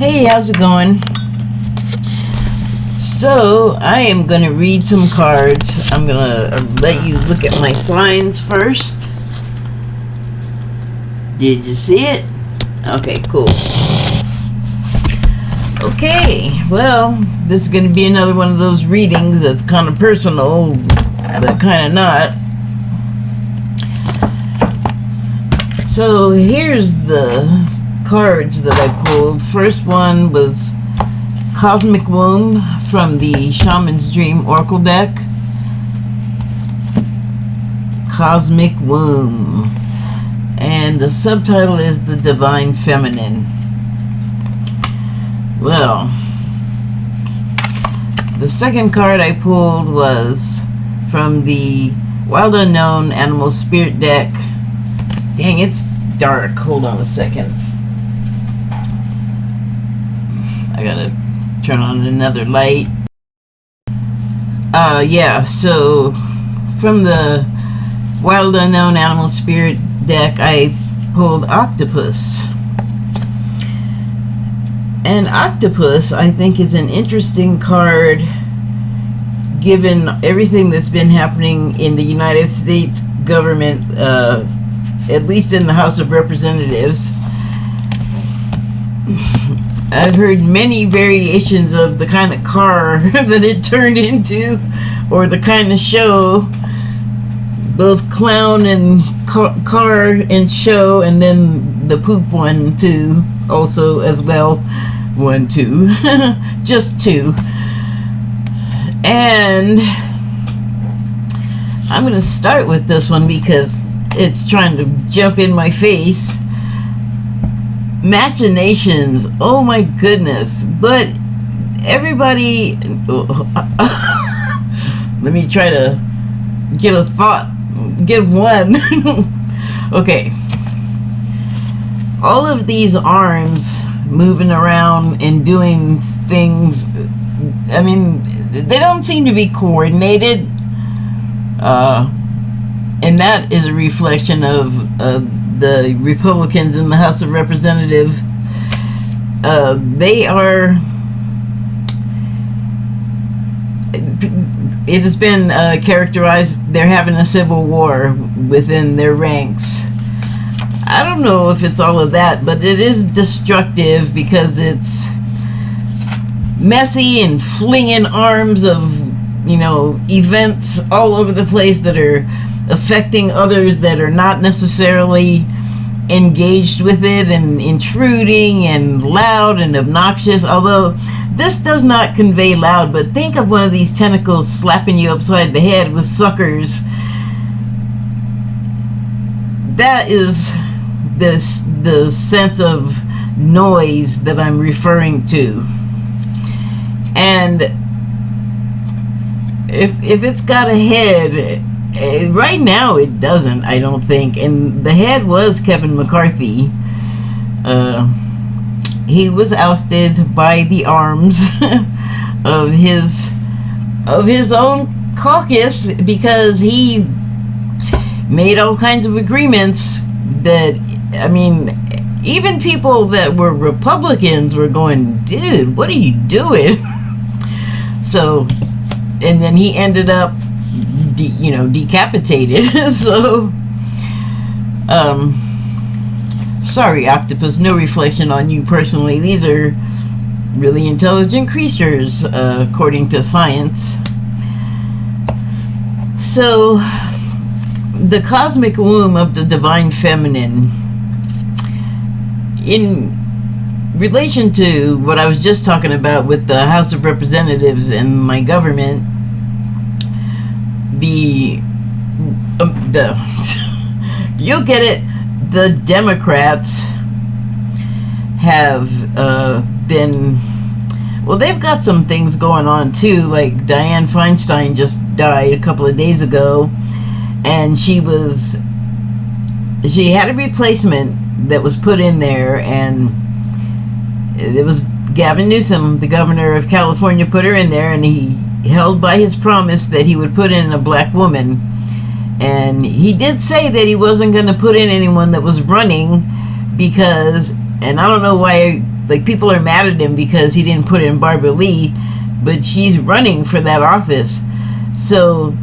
Hey, how's it going? So, I am going to read some cards. I'm going to let you look at my signs first. Did you see it? Okay, cool. Okay, well, this is going to be another one of those readings that's kind of personal, but kind of not. So, here's the cards that I pulled. First one was Cosmic Womb from the Shaman's Dream Oracle deck. Cosmic Womb. And the subtitle is The Divine Feminine. Well, the second card I pulled was from the Wild Unknown Animal Spirit deck. Dang, it's dark. Hold on a second. I gotta turn on another light. Yeah, so from the Wild Unknown Animal Spirit deck, I pulled Octopus. And Octopus, I think, is an interesting card given everything that's been happening in the United States government, at least in the House of Representatives. I've heard many variations of the kind of car that it turned into, or the kind of show, both clown and car and show, and then the poop one too, also as well. 1, 2, just 2. And I'm going to start with this one because it's trying to jump in my face. Machinations, oh my goodness. But everybody, let me try to get a thought, get one. Okay, all of these arms moving around and doing things, I mean, they don't seem to be coordinated, and that is a reflection of the Republicans in the House of Representatives. They are, it has been characterized, they're having a civil war within their ranks. I don't know if it's all of that, but it is destructive because it's messy and flinging arms of, you know, events all over the place that are affecting others that are not necessarily engaged with it, and intruding and loud and obnoxious. Although this does not convey loud, but think of one of these tentacles slapping you upside the head with suckers. That is the sense of noise that I'm referring to. And if it's got a head, right now it doesn't, I don't think. And the head was Kevin McCarthy. He was ousted by the arms of his own caucus because he made all kinds of agreements that, I mean, even people that were Republicans were going, dude, what are you doing? So, and then he ended up decapitated. So, sorry, Octopus, no reflection on you personally. These are really intelligent creatures, according to science. So, the cosmic womb of the divine feminine, in relation to what I was just talking about with the House of Representatives and my government, you'll get it, the Democrats have been, well, they've got some things going on too. Like Dianne Feinstein just died a couple of days ago, and she had a replacement that was put in there, and it was Gavin Newsom, the governor of California, put her in there, and he held by his promise that he would put in a black woman. And he did say that he wasn't going to put in anyone that was running because, and I don't know why like, people are mad at him because he didn't put in Barbara Lee, but she's running for that office. So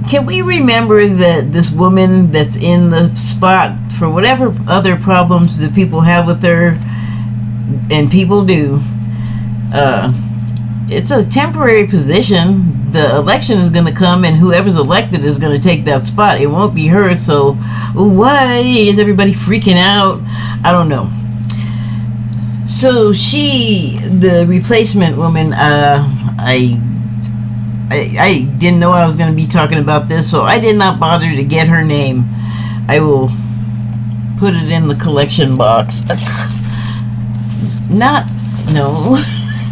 can we remember that this woman that's in the spot, for whatever other problems that people have with her, and people do, it's a temporary position. The election is going to come, and whoever's elected is going to take that spot. It won't be her. So why is everybody freaking out? I don't know. So the replacement woman, I didn't know I was going to be talking about this, so I did not bother to get her name. I will put it in the collection box.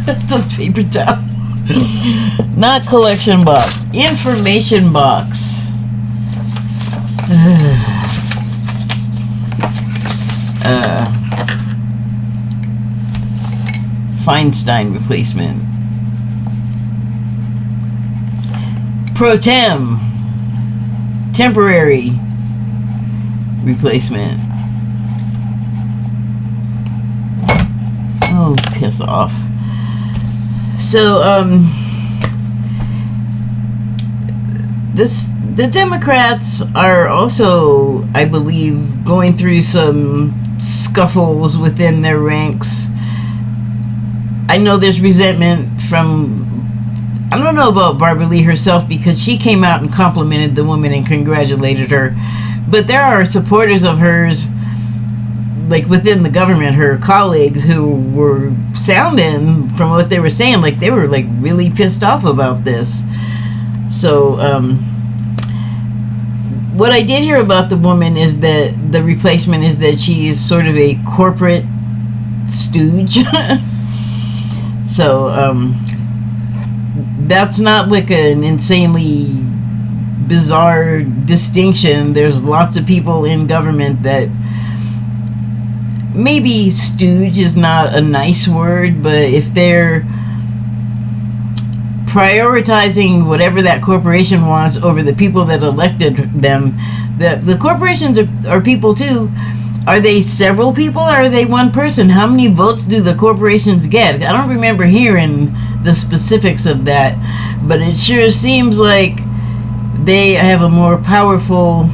The paper towel. Not collection box. Information box. Feinstein replacement. Pro tem. Temporary replacement. Oh, piss off. So, the Democrats are also, I believe, going through some scuffles within their ranks. I know there's resentment from, I don't know about Barbara Lee herself, because she came out and complimented the woman and congratulated her. But there are supporters of hers, like within the government, her colleagues, who were sounding, from what they were saying, like they were like really pissed off about this. So what I did hear about the woman is that the replacement is that she's sort of a corporate stooge. So that's not like an insanely bizarre distinction. There's lots of people in government that, maybe stooge is not a nice word, but if they're prioritizing whatever that corporation wants over the people that elected them, the corporations are people too. Are they several people, or are they one person? How many votes do the corporations get? I don't remember hearing the specifics of that, but it sure seems like they have a more powerful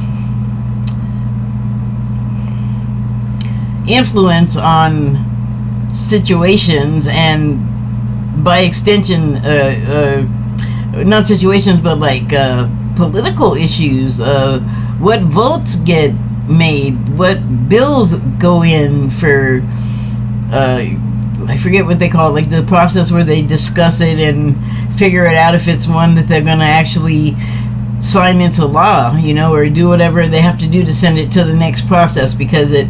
influence on situations, and by extension, not situations, but like political issues. What votes get made, what bills go in for, I forget what they call it, like the process where they discuss it and figure it out if it's one that they're going to actually sign into law, or do whatever they have to do to send it to the next process, because it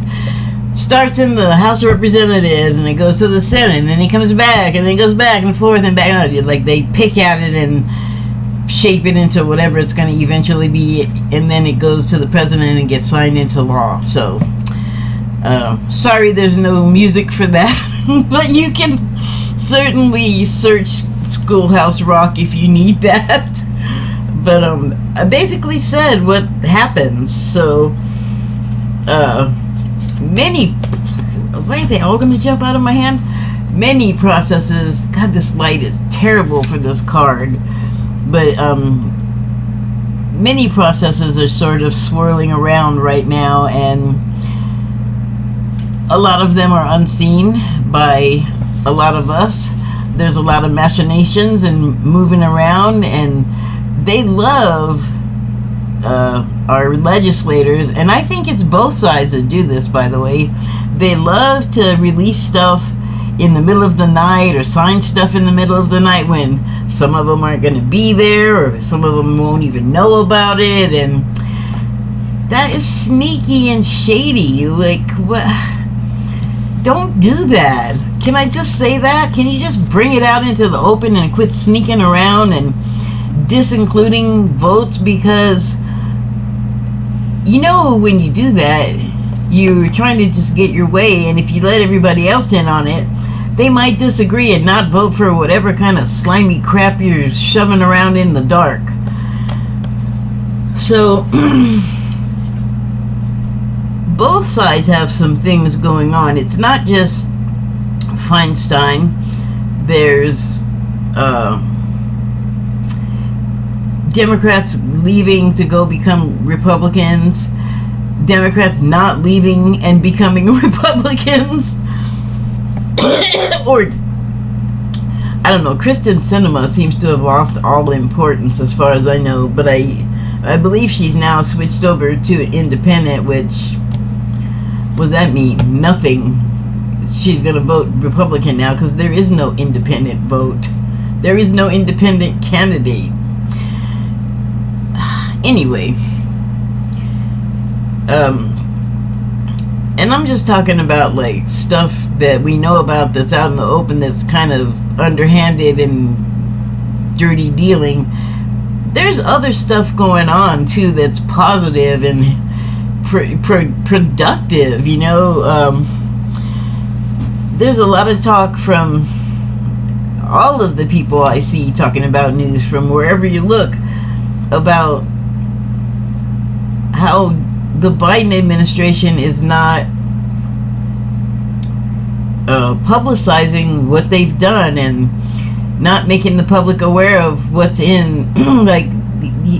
starts in the House of Representatives and it goes to the Senate and then it comes back and then it goes back and forth and back. Like they pick at it and shape it into whatever it's going to eventually be, and then it goes to the president and gets signed into law. So sorry there's no music for that. But you can certainly search Schoolhouse Rock if you need that. But I basically said what happens. So many, why are they all going to jump out of my hand? Many processes. God, this light is terrible for this card. But many processes are sort of swirling around right now, and a lot of them are unseen by a lot of us. There's a lot of machinations and moving around, and they love our legislators, and I think it's both sides that do this, by the way. They love to release stuff in the middle of the night, or sign stuff in the middle of the night when some of them aren't going to be there, or some of them won't even know about it, and that is sneaky and shady. Like, what? Don't do that. Can I just say that? Can you just bring it out into the open and quit sneaking around and disincluding votes? Because when you do that, you're trying to just get your way, and if you let everybody else in on it, they might disagree and not vote for whatever kind of slimy crap you're shoving around in the dark. So both sides have some things going on. It's not just Feinstein. There's Democrats leaving to go become Republicans. Democrats not leaving and becoming Republicans. Or, I don't know, Kristen Sinema seems to have lost all importance as far as I know, but I believe she's now switched over to independent, which, what does that mean? Nothing. She's going to vote Republican now because there is no independent vote. There is no independent candidate. Anyway, and I'm just talking about like stuff that we know about that's out in the open that's kind of underhanded and dirty dealing. There's other stuff going on too that's positive and productive, you know. There's a lot of talk from all of the people I see talking about news from wherever you look about how the Biden administration is not publicizing what they've done and not making the public aware of what's in. Like,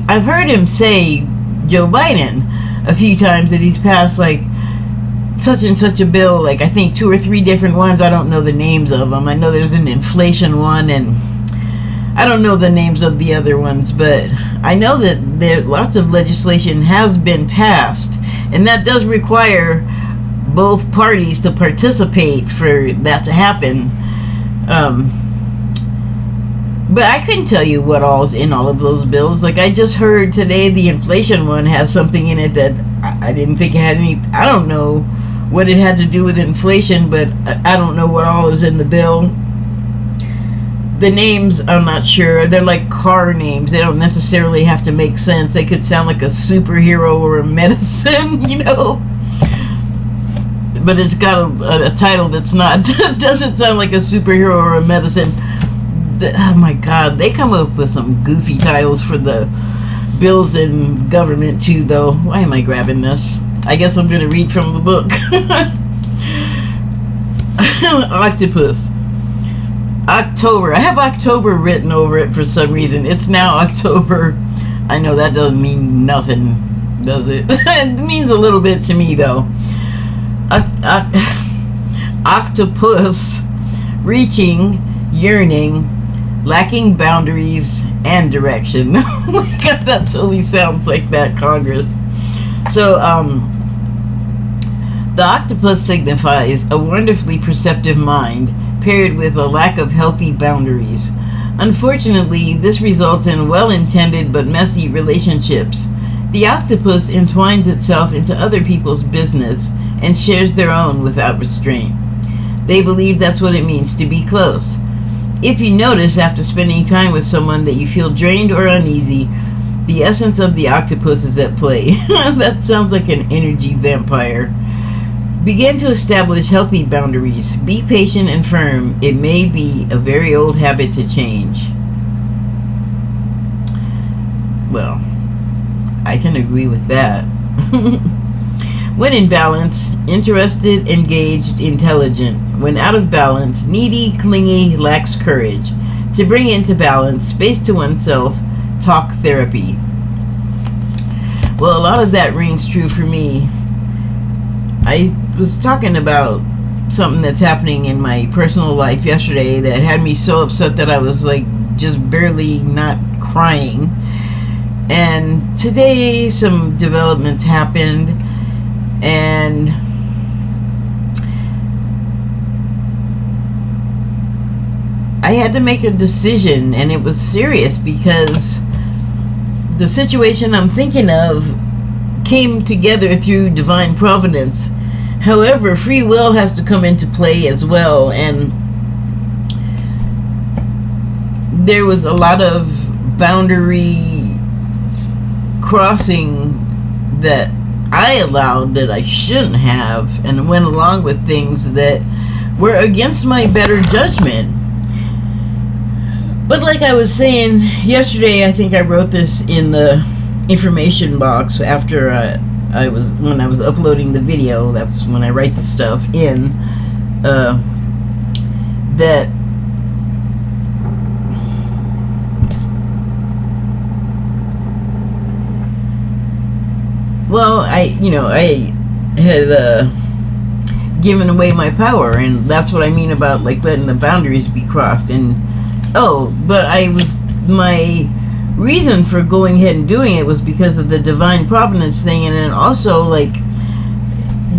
I've heard him say, Joe Biden, a few times that he's passed like such and such a bill, like I think 2 or 3 different ones. I don't know the names of them. I know there's an inflation one, and I don't know the names of the other ones, but I know that there lots of legislation has been passed, and that does require both parties to participate for that to happen. But I couldn't tell you what all's in all of those bills. Like, I just heard today the inflation one has something in it that I didn't think it had any. I don't know what it had to do with inflation, but I don't know what all is in the bill. The names, I'm not sure. They're like car names. They don't necessarily have to make sense. They could sound like a superhero or a medicine, you know. But it's got a title that's not. Doesn't sound like a superhero or a medicine. Oh my God, they come up with some goofy titles for the bills in government too, though. Why am I grabbing this? I guess I'm going to read from the book. Octopus. October. I have October written over it for some reason. It's now October. I know that doesn't mean nothing, does it? It means a little bit to me, though. Octopus. Reaching, yearning, lacking boundaries and direction. Oh my God, that totally sounds like that, Congress. So, the octopus signifies a wonderfully perceptive mind paired with a lack of healthy boundaries. Unfortunately, this results in well-intended but messy relationships. The octopus entwines itself into other people's business and shares their own without restraint. They believe that's what it means to be close. If you notice after spending time with someone that you feel drained or uneasy, the essence of the octopus is at play. That sounds like an energy vampire. Begin to establish healthy boundaries. Be patient and firm. It may be a very old habit to change. Well, I can agree with that. When in balance, interested, engaged, intelligent. When out of balance, needy, clingy, lacks courage. To bring into balance, space to oneself, talk therapy. Well, a lot of that rings true for me. I was talking about something that's happening in my personal life yesterday that had me so upset that I was like just barely not crying. And today some developments happened, and I had to make a decision, and it was serious because the situation I'm thinking of came together through divine providence. However, free will has to come into play as well, and there was a lot of boundary crossing that I allowed that I shouldn't have, and went along with things that were against my better judgment. But like I was saying yesterday, I think I wrote this in the information box after when I was uploading the video. That's when I write the stuff in. that well, I had given away my power, and that's what I mean about like letting the boundaries be crossed. And but my reason for going ahead and doing it was because of the divine providence thing, and then also like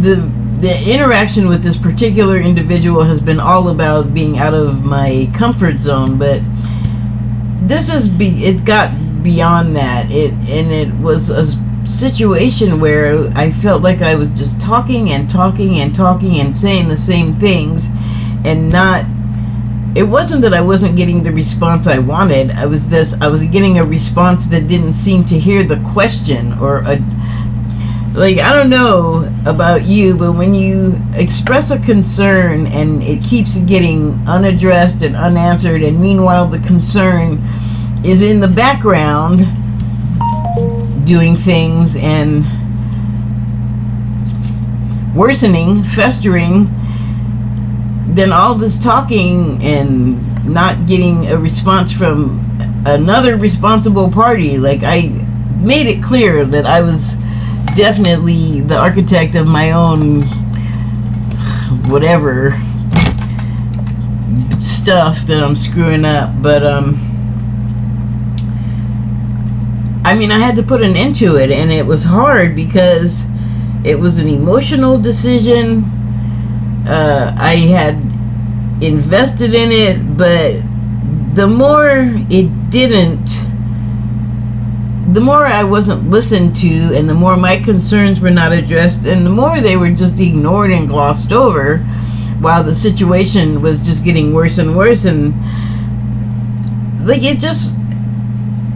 the interaction with this particular individual has been all about being out of my comfort zone, but it got beyond that. It was a situation where I felt like I was just talking and talking and talking and saying the same things, and it wasn't that I wasn't getting the response I wanted. I was getting a response that didn't seem to hear the question, or like, I don't know about you, but when you express a concern and it keeps getting unaddressed and unanswered, and meanwhile the concern is in the background doing things and worsening, festering, then all this talking and not getting a response from another responsible party. Like, I made it clear that I was definitely the architect of my own whatever stuff that I'm screwing up, but I mean, I had to put an end to it, and it was hard because it was an emotional decision. I had invested in it, but the more I wasn't listened to, and the more my concerns were not addressed, and the more they were just ignored and glossed over, while the situation was just getting worse and worse. And like,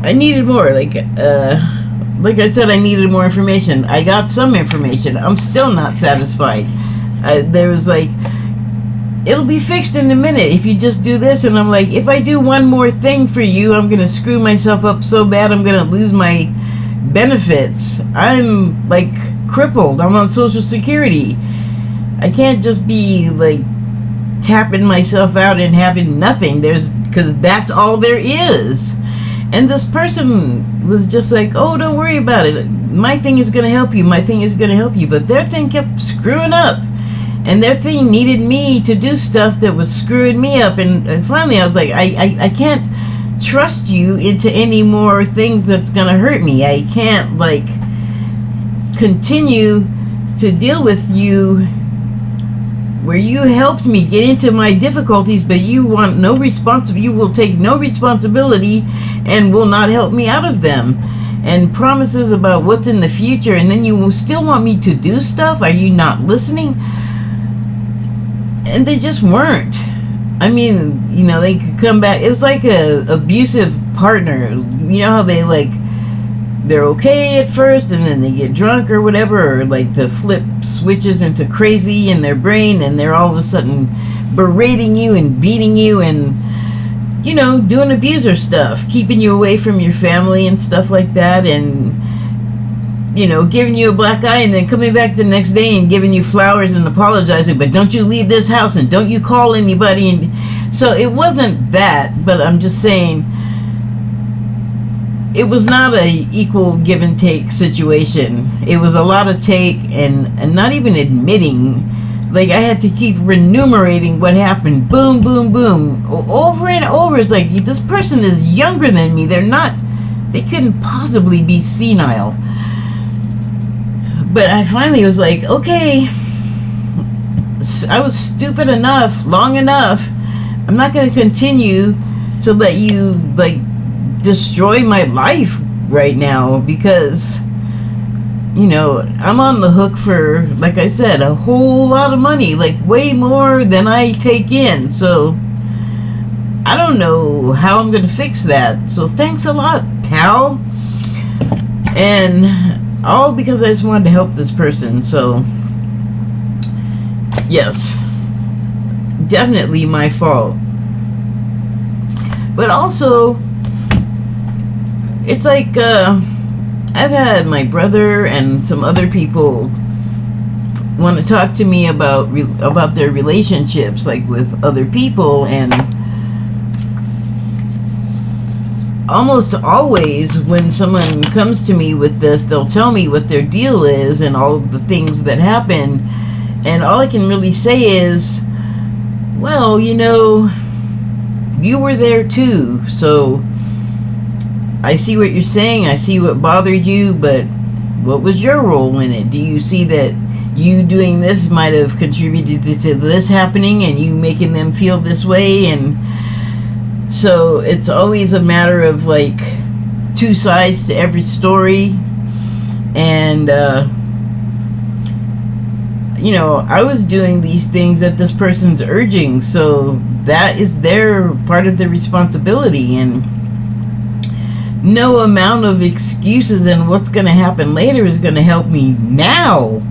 I needed more. Like I said, I needed more information. I got some information. I'm still not satisfied. There was like, it'll be fixed in a minute if you just do this. And I'm like, if I do one more thing for you, I'm going to screw myself up so bad I'm going to lose my benefits. I'm like crippled. I'm on Social Security. I can't just be like tapping myself out and having nothing. Because that's all there is. And this person was just like, oh, don't worry about it. My thing is going to help you. My thing is going to help you. But their thing kept screwing up. And their thing needed me to do stuff that was screwing me up. And finally I was like, I can't trust you into any more things that's going to hurt me. I can't, like, continue to deal with you where you helped me get into my difficulties, but you want no you will take no responsibility and will not help me out of them. And promises about what's in the future, and then you will still want me to do stuff? Are you not listening? And they just weren't. I mean, they could come back. It was like a abusive partner. You know how they're okay at first, and then they get drunk or whatever, or like the flip switches into crazy in their brain, and they're all of a sudden berating you and beating you and, doing abuser stuff, keeping you away from your family and stuff like that, and, giving you a black eye, and then coming back the next day and giving you flowers and apologizing, but don't you leave this house, and don't you call anybody. And so it wasn't that, but I'm just saying, it was not a equal give and take situation. It was a lot of take and not even admitting. Like, I had to keep renumerating what happened. Boom, boom, boom. Over and over. It's like, this person is younger than me. They couldn't possibly be senile. But I finally was like, okay, I was stupid enough, long enough. I'm not going to continue to let you, like, destroy my life right now, because I'm on the hook for, like I said, a whole lot of money, like way more than I take in. So I don't know how I'm gonna fix that. So thanks a lot, pal. And all because I just wanted to help this person. So yes, definitely my fault. But also, it's like, I've had my brother and some other people want to talk to me about their relationships, like with other people. And almost always when someone comes to me with this, they'll tell me what their deal is and all of the things that happen, and all I can really say is, well, you know, you were there too, so I see what you're saying, I see what bothered you, but what was your role in it? Do you see that you doing this might have contributed to this happening and you making them feel this way? And so it's always a matter of like two sides to every story. And you know, I was doing these things at this person's urging, so that is their part of the responsibility. And no amount of excuses and what's going to happen later is going to help me now.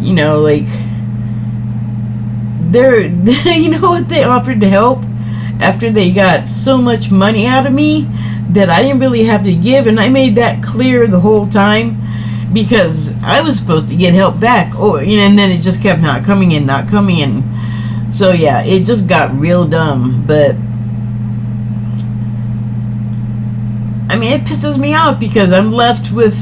You know, like, they're you know what they offered to help after they got so much money out of me that I didn't really have to give, and I made that clear the whole time, because I was supposed to get help back, and then it just kept not coming in. So yeah, it just got real dumb. But I mean, it pisses me off because I'm left with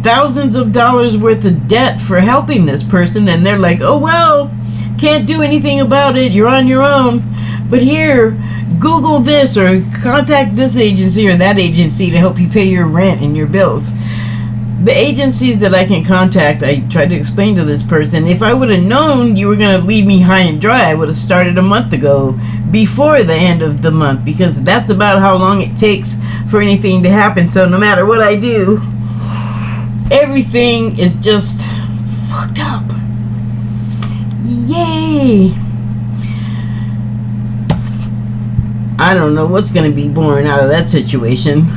thousands of dollars worth of debt for helping this person, and they're like, oh well, can't do anything about it, you're on your own, but here, Google this or contact this agency or that agency to help you pay your rent and your bills. The agencies that I can contact, I tried to explain to this person, if I would have known you were going to leave me high and dry, I would have started a month ago, before the end of the month, because that's about how long it takes for anything to happen. So no matter what I do, everything is just fucked up. Yay! I don't know what's going to be born out of that situation.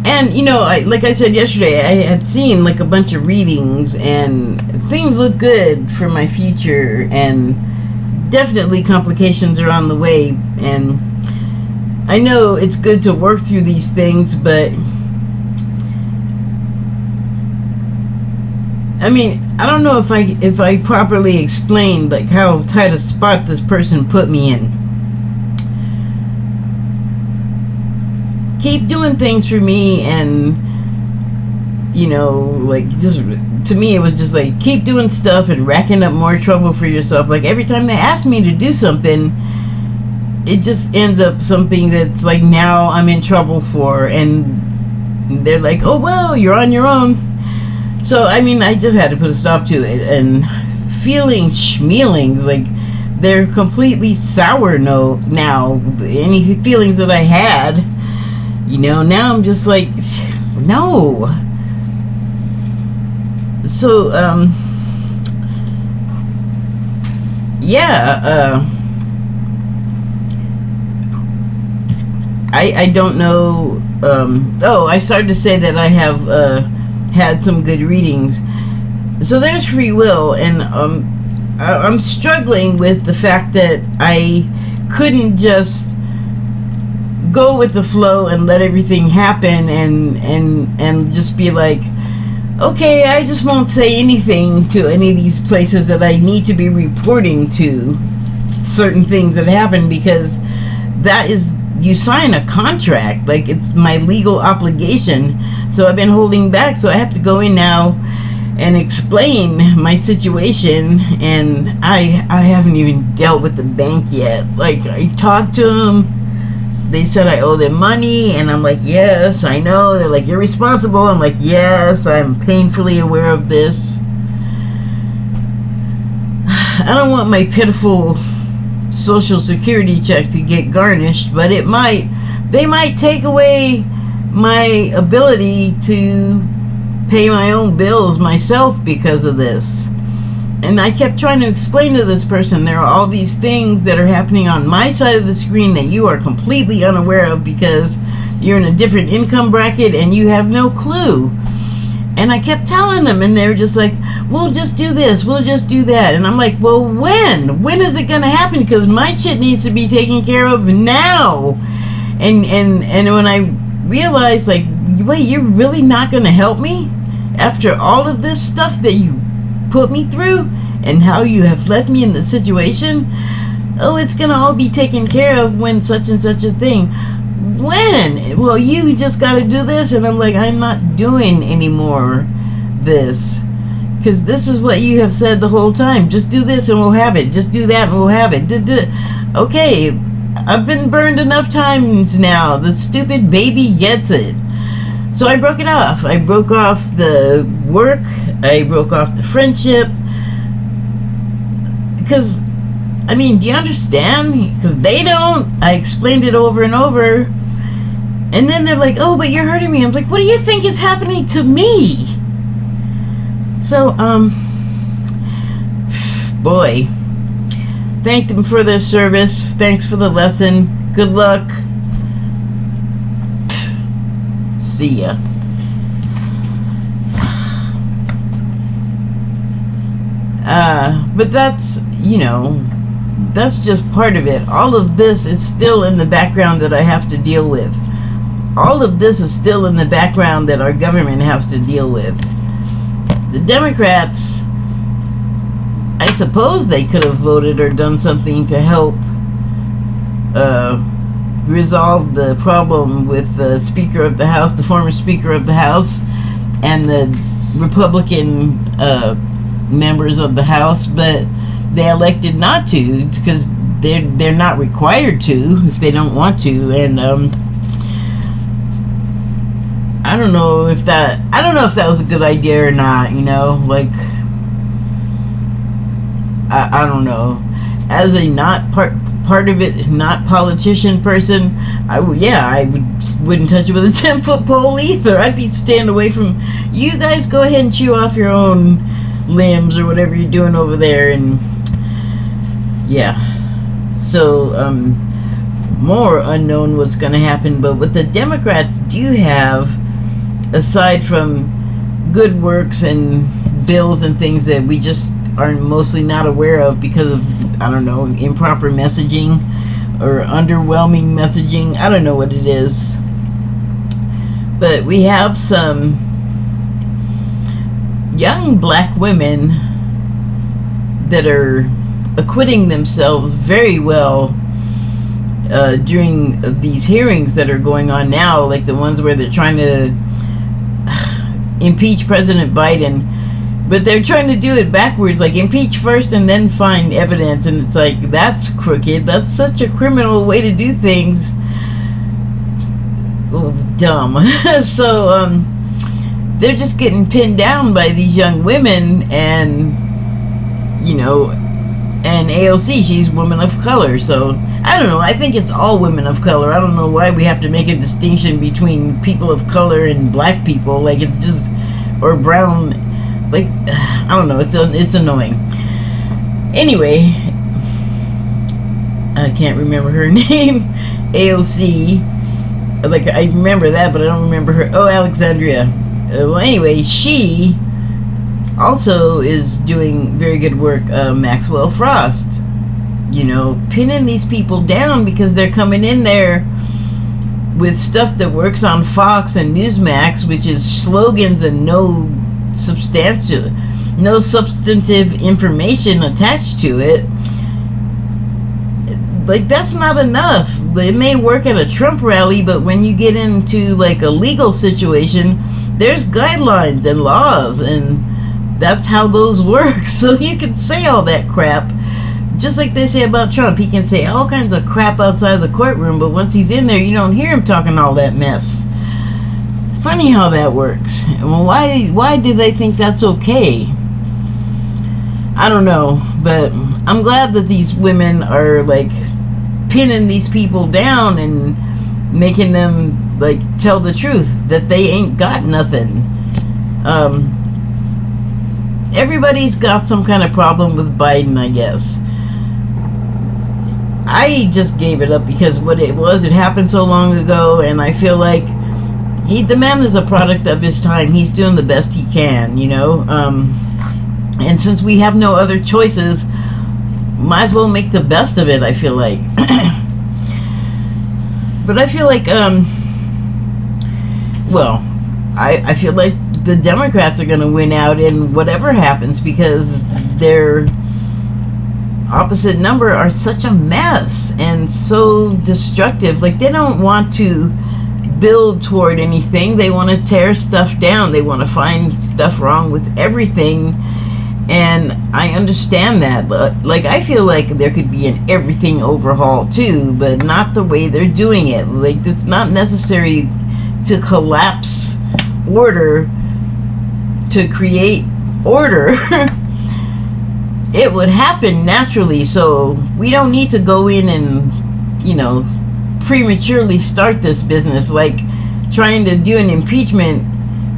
And, you know, like I said yesterday, I had seen like a bunch of readings, and things look good for my future, and definitely complications are on the way. And I know it's good to work through these things, but I mean, I don't know if I properly explained like how tight a spot this person put me in. Keep doing things for me, and you know, like, just to me it was just like, keep doing stuff and racking up more trouble for yourself. Like, every time they ask me to do something, it just ends up something that's like, now I'm in trouble for, and they're like, oh well, you're on your own. So I mean, I just had to put a stop to it. And feeling schmealings, like, they're completely sour now. Any feelings that I had, you know, now I'm just like, no. So yeah, I don't know. Oh, I started to say that I have had some good readings. So there's free will, and I'm struggling with the fact that I couldn't just go with the flow and let everything happen, and just be like, okay, I just won't say anything to any of these places that I need to be reporting to certain things that happen, because that is, you sign a contract, like, it's my legal obligation. So I've been holding back, so I have to go in now and explain my situation. And I haven't even dealt with the bank yet. Like, I talked to them, they said I owe them money, and I'm like, yes, I know. They're like, you're responsible. I'm like, yes, I'm painfully aware of this. I don't want my pitiful Social Security check to get garnished, but they might take away my ability to pay my own bills myself because of this. And I kept trying to explain to this person, there are all these things that are happening on my side of the screen that you are completely unaware of because you're in a different income bracket and you have no clue. And I kept telling them, and they were just like, we'll just do this, we'll just do that. And I'm like, well, when is it gonna happen? Because my shit needs to be taken care of now. And when I realized, like, wait, you're really not going to help me? After all of this stuff that you put me through and how you have left me in the situation? Oh, it's going to all be taken care of when such and such a thing. When? Well, you just got to do this. And I'm like, I'm not doing anymore this. Because this is what you have said the whole time. Just do this and we'll have it. Just do that and we'll have it. Okay, I've been burned enough times now. The stupid baby gets it. So I broke it off. I broke off the work. I broke off the friendship. Because, I mean, do you understand? Because they don't. I explained it over and over. And then they're like, oh, but you're hurting me. I'm like, what do you think is happening to me? So, boy. Thank them for their service. Thanks for the lesson. Good luck. See ya. But that's, you know, that's just part of it. All of this is still in the background that I have to deal with. All of this is still in the background that our government has to deal with. The Democrats, I suppose they could have voted or done something to help resolve the problem with the Speaker of the House, the former Speaker of the House, and the Republican members of the House, but they elected not to because they're not required to if they don't want to. And I don't know if that was a good idea or not, you know, like I don't know. As a not part of it, not politician person, I wouldn't touch it with a 10-foot pole either. I'd be staying away from you guys. Go ahead and chew off your own limbs or whatever you're doing over there. And yeah, so more unknown what's going to happen. But what the Democrats do have, aside from good works and bills and things that we just are mostly not aware of because of, I don't know, improper messaging or underwhelming messaging, I don't know what it is, but we have some young black women that are acquitting themselves very well during these hearings that are going on now, like the ones where they're trying to impeach President Biden, but they're trying to do it backwards, like impeach first and then find evidence, and it's like, that's crooked. That's such a criminal way to do things. Oh, dumb. So they're just getting pinned down by these young women, and you know, and AOC, she's women of color, so I don't know, I think it's all women of color. I don't know why we have to make a distinction between people of color and black people, like it's just, or brown, like, I don't know, it's annoying. Anyway, I can't remember her name. AOC, like, I remember that, but I don't remember her. Oh, Alexandria. Well, anyway, she also is doing very good work. Maxwell Frost, you know, pinning these people down because they're coming in there with stuff that works on Fox and Newsmax, which is slogans and no substantive information attached to it. Like, that's not enough. It may work at a Trump rally, but when you get into like a legal situation, there's guidelines and laws, and that's how those work. So you can say all that crap, just like they say about Trump. He can say all kinds of crap outside of the courtroom, but once he's in there, you don't hear him talking all that mess. It's funny how that works. Well, why do they think that's okay? I don't know, but I'm glad that these women are like pinning these people down and making them like tell the truth that they ain't got nothing. Everybody's got some kind of problem with Biden, I guess. I just gave it up because what it was, it happened so long ago, and I feel like the man is a product of his time. He's doing the best he can, you know. And since we have no other choices, might as well make the best of it, I feel like. But I feel like, well, I feel like the Democrats are going to win out in whatever happens, because their opposite number are such a mess and so destructive. Like, they don't want to build toward anything. They want to tear stuff down. They want to find stuff wrong with everything. And I understand that. But, like, I feel like there could be an everything overhaul too, but not the way they're doing it. Like, it's not necessary to collapse order to create order. It would happen naturally, so we don't need to go in and, prematurely start this business, like trying to do an impeachment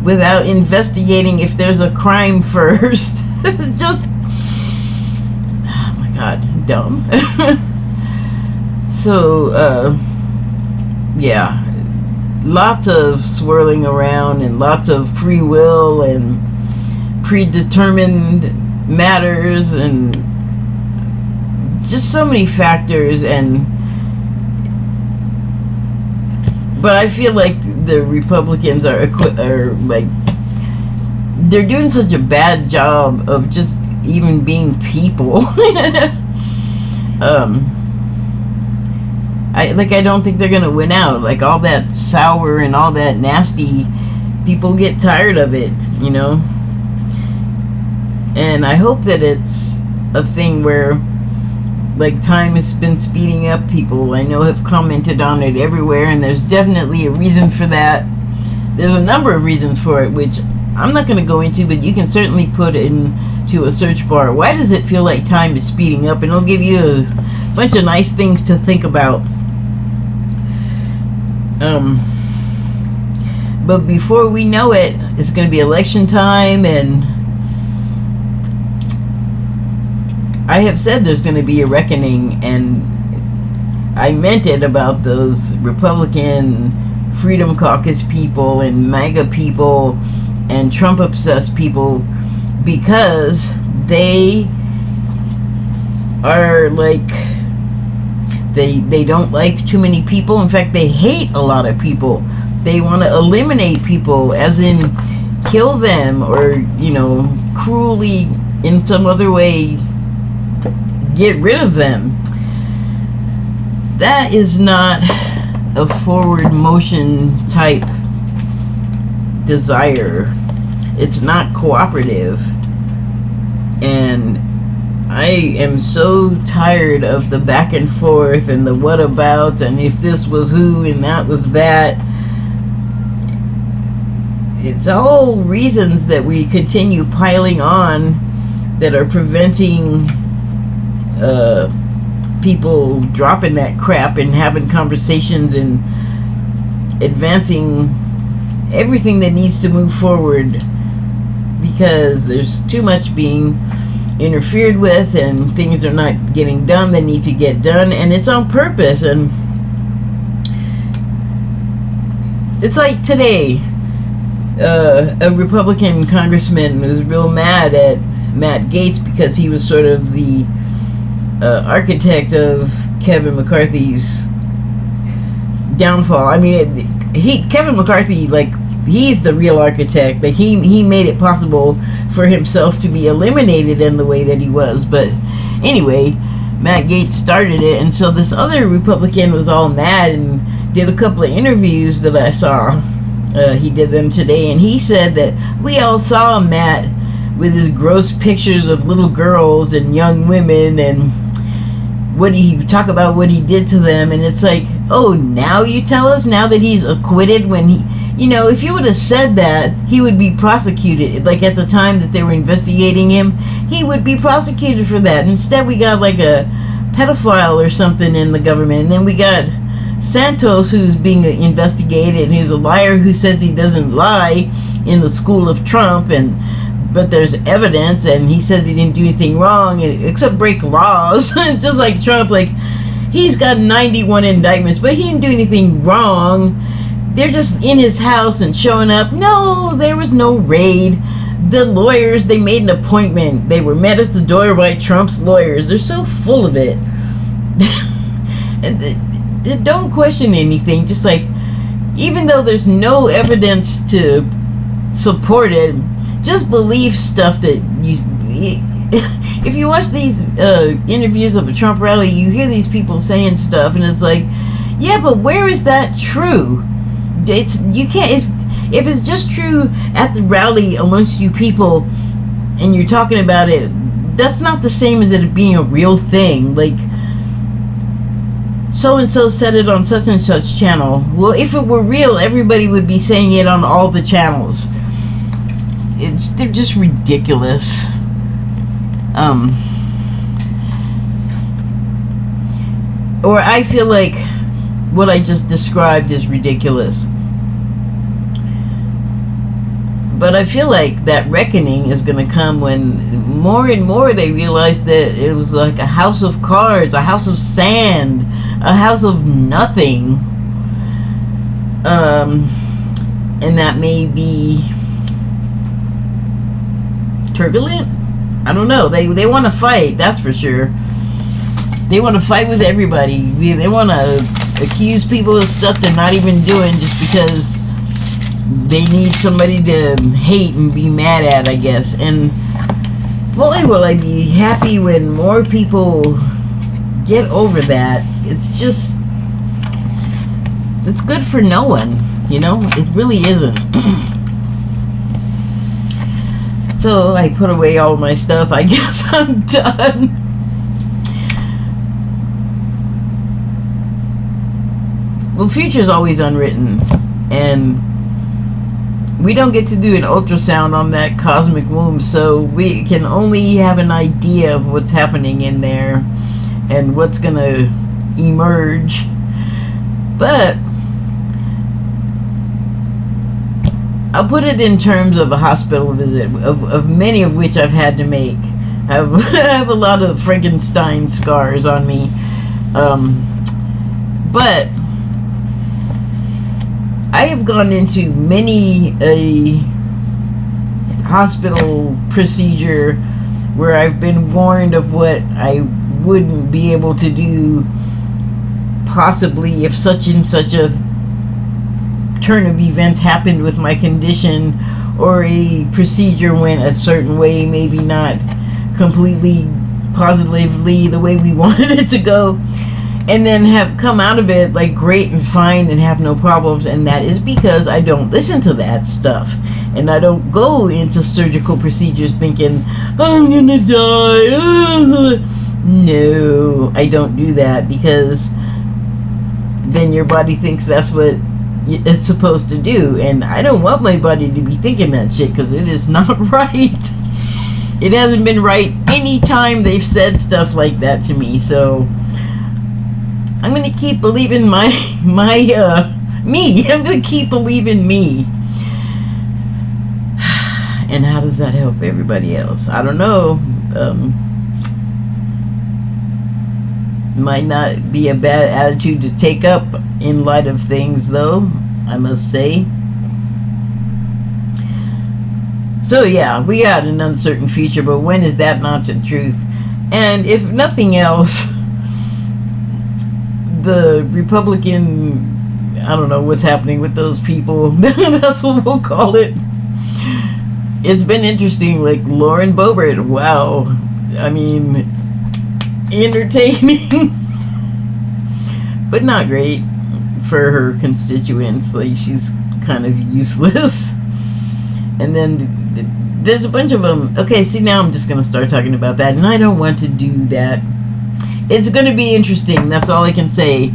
without investigating if there's a crime first. Just, oh my God, dumb. So, yeah, lots of swirling around and lots of free will and predetermined matters and just so many factors. But I feel like the Republicans are like, they're doing such a bad job of just even being people. I don't think they're gonna win out. Like, all that sour and all that nasty, people get tired of it, And I hope that it's a thing where, like, time has been speeding up. People I know have commented on it everywhere, and there's definitely a reason for that. There's a number of reasons for it, which I'm not going to go into, but you can certainly put into a search bar, why does it feel like time is speeding up? And it'll give you a bunch of nice things to think about. But before we know it, it's going to be election time, and I have said there's going to be a reckoning, and I meant it about those Republican Freedom Caucus people and MAGA people and Trump-obsessed people, because they are like, they don't like too many people. In fact, they hate a lot of people. They want to eliminate people, as in kill them, or, cruelly in some other way get rid of them. That is not a forward motion type desire. It's not cooperative. And I am so tired of the back and forth and the whatabouts and if this was who and that was that. It's all reasons that we continue piling on that are preventing people dropping that crap and having conversations and advancing everything that needs to move forward, because there's too much being interfered with and things are not getting done that need to get done, and it's on purpose. And it's like today, a Republican congressman was real mad at Matt Gaetz because he was sort of the architect of Kevin McCarthy's downfall. I mean, Kevin McCarthy, like, he's the real architect. Like, he made it possible for himself to be eliminated in the way that he was. But anyway, Matt Gaetz started it, and so this other Republican was all mad and did a couple of interviews that I saw. He did them today, and he said that we all saw Matt with his gross pictures of little girls and young women, and what he talk about what he did to them. And it's like, oh, now you tell us, now that he's acquitted, when he, if you would have said that, he would be prosecuted. Like, at the time that they were investigating him, he would be prosecuted for that. Instead, we got like a pedophile or something in the government, and then we got Santos, who's being investigated, and he's a liar who says he doesn't lie in the school of Trump, but there's evidence, and he says he didn't do anything wrong except break laws. Just like Trump, like, he's got 91 indictments, but he didn't do anything wrong. They're just in his house and showing up. No, there was no raid. The lawyers, they made an appointment. They were met at the door by Trump's lawyers. They're so full of it. They don't question anything. Just like, even though there's no evidence to support it. Just believe stuff that you. If you watch these interviews of a Trump rally, you hear these people saying stuff, and it's like, yeah, but where is that true? You can't. If it's just true at the rally amongst you people, and you're talking about it, that's not the same as it being a real thing. Like, so and so said it on such and such channel. Well, if it were real, everybody would be saying it on all the channels. They're just ridiculous. Or I feel like what I just described is ridiculous. But I feel like that reckoning is going to come when more and more they realize that it was like a house of cards, a house of sand, a house of nothing. And that may be turbulent. I don't know. They want to fight, that's for sure. They want to fight with everybody. They want to accuse people of stuff they're not even doing just because they need somebody to hate and be mad at, I guess. And boy, will I be happy when more people get over that. It's just, it's good for no one, you know? It really isn't. So I put away all my stuff. I guess I'm done. Well, future's always unwritten, and we don't get to do an ultrasound on that cosmic womb, so we can only have an idea of what's happening in there and what's gonna emerge. But I'll put it in terms of a hospital visit, of many of which I've had to make. I have a lot of Frankenstein scars on me. But I have gone into many a hospital procedure where I've been warned of what I wouldn't be able to do possibly if such and such a turn of events happened with my condition, or a procedure went a certain way, maybe not completely positively the way we wanted it to go, and then have come out of it like great and fine and have no problems. And that is because I don't listen to that stuff, and I don't go into surgical procedures thinking I'm gonna die. No, I don't do that, because then your body thinks that's what it's supposed to do, and I don't want my body to be thinking that shit, because it is not right. It hasn't been right any time they've said stuff like that to me. So I'm gonna keep believing me. I'm gonna keep believing me. And how does that help everybody else? I don't know. Might not be a bad attitude to take up in light of things, though, I must say. So yeah, we got an uncertain future, but when is that not the truth? And if nothing else, the Republican, I don't know what's happening with those people. That's what we'll call it. It's been interesting, like Lauren Boebert. Wow. I mean, entertaining, but not great for her constituents. Like, she's kind of useless. And then there's a bunch of them. Okay, see, now I'm just going to start talking about that, and I don't want to do that. It's going to be interesting. That's all I can say.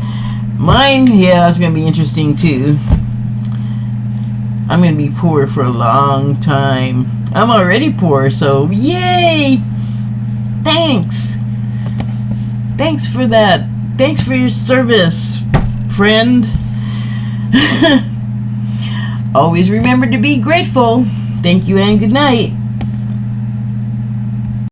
Mine, yeah, it's going to be interesting, too. I'm going to be poor for a long time. I'm already poor, so yay! Thanks! Thanks for that. Thanks for your service, friend. Always remember to be grateful. Thank you and good night.